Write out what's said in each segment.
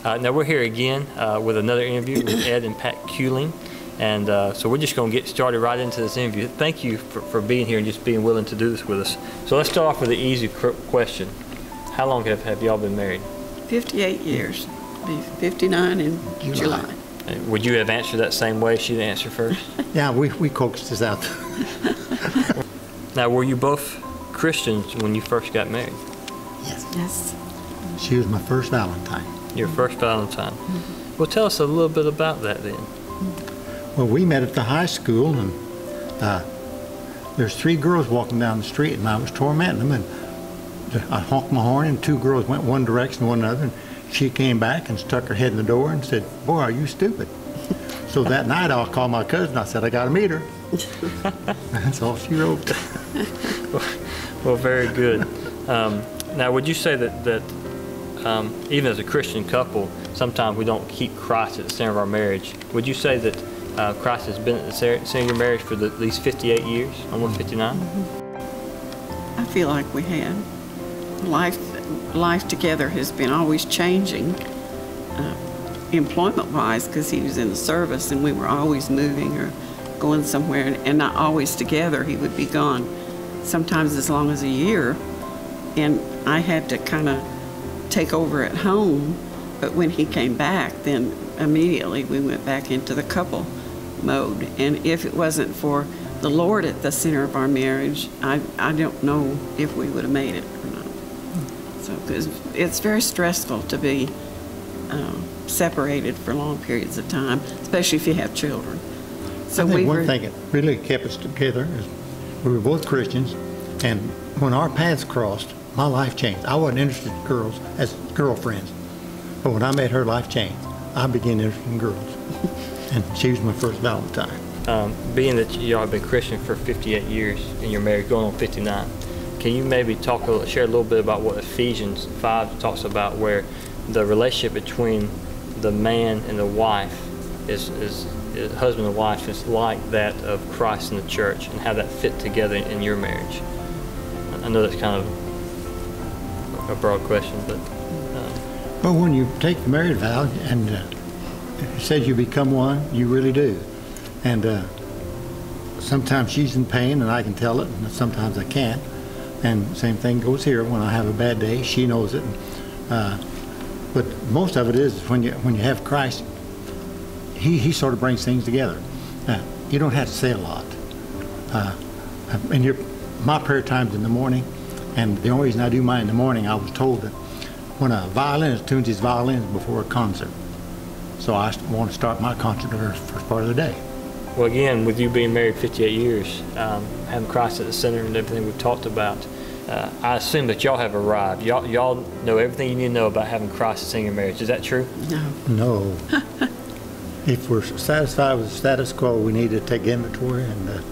Now we're here again with another interview with Ed and Pat Kuehling, and so we're just going to get started right into this interview. Thank you for being here and just being willing to do this with us. So let's start off with the easy question. How long have y'all been married? 58 years. Be 59 in July. Would you have answered that same way she didn't answer first? Yeah, we coaxed this out. Now, were you both Christians when you first got married? Yes. Yes. She was my first Valentine. Your first Valentine. Well, tell us a little bit about that then. Well, we met at the high school, and there's 3 girls walking down the street, and I was tormenting them, and I honked my horn, and 2 girls went one direction, one another, and she came back and stuck her head in the door and said, "Boy, are you stupid." So that night I called my cousin. I said, "I got to meet her." That's all she wrote. Well, very good. Now, would you say that even as a Christian couple, sometimes we don't keep Christ at the center of our marriage? Would you say that Christ has been at the center of your marriage for these 58 years, almost 59? I feel like we had. Life together has been always changing, employment-wise, because he was in the service and we were always moving or going somewhere, and not always together. He would be gone sometimes as long as a year, and I had to kind of take over at home. But when he came back, then immediately we went back into the couple mode. And if it wasn't for the Lord at the center of our marriage, I don't know if we would have made it or not. So, because it's very stressful to be separated for long periods of time, especially if you have children. So I think one thing that really kept us together is we were both Christians, and when our paths crossed, my life changed. I wasn't interested in girls as girlfriends, but when I met her, life changed. I began interested in girls, and she was my first Valentine. Being that y'all have been Christian for 58 years and you're married going on 59, can you maybe share a little bit about what Ephesians 5 talks about, where the relationship between the man and the wife is husband and wife is like that of Christ and the church, and how that fit together in your marriage? I know that's kind of a broad question, but well, when you take the married vow and it says you become one, you really do. And sometimes she's in pain and I can tell it, and sometimes I can't. And same thing goes here. When I have a bad day, she knows it. But most of it is when you have Christ, he sort of brings things together. You don't have to say a lot. And my prayer time's in the morning, and the only reason I do mine in the morning, I was told that when a violinist tunes his violins before a concert. So I want to start my concert the first part of the day. Well, again, with you being married 58 years, having Christ at the center and everything we've talked about, I assume that y'all have arrived. Y'all know everything you need to know about having Christ at the center of your marriage. Is that true? No. If we're satisfied with the status quo, we need to take inventory, and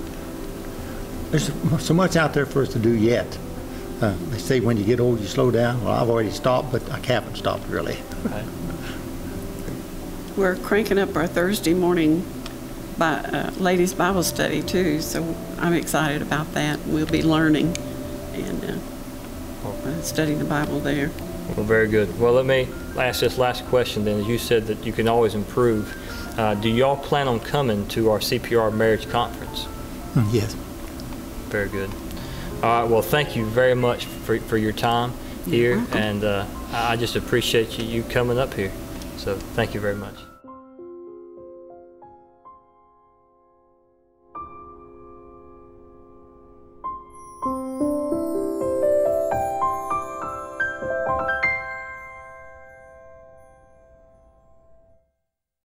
there's so much out there for us to do yet. They say when you get old, you slow down. Well, I've already stopped, but I haven't stopped really. Right. We're cranking up our Thursday morning ladies' Bible study too, so I'm excited about that. We'll be learning and studying the Bible there. Well, very good. Well, let me ask this last question then. As you said that you can always improve, do y'all plan on coming to our CPR marriage conference? Yes. Very good. All right, well, thank you very much for your time here, and I just appreciate you coming up here. So thank you very much.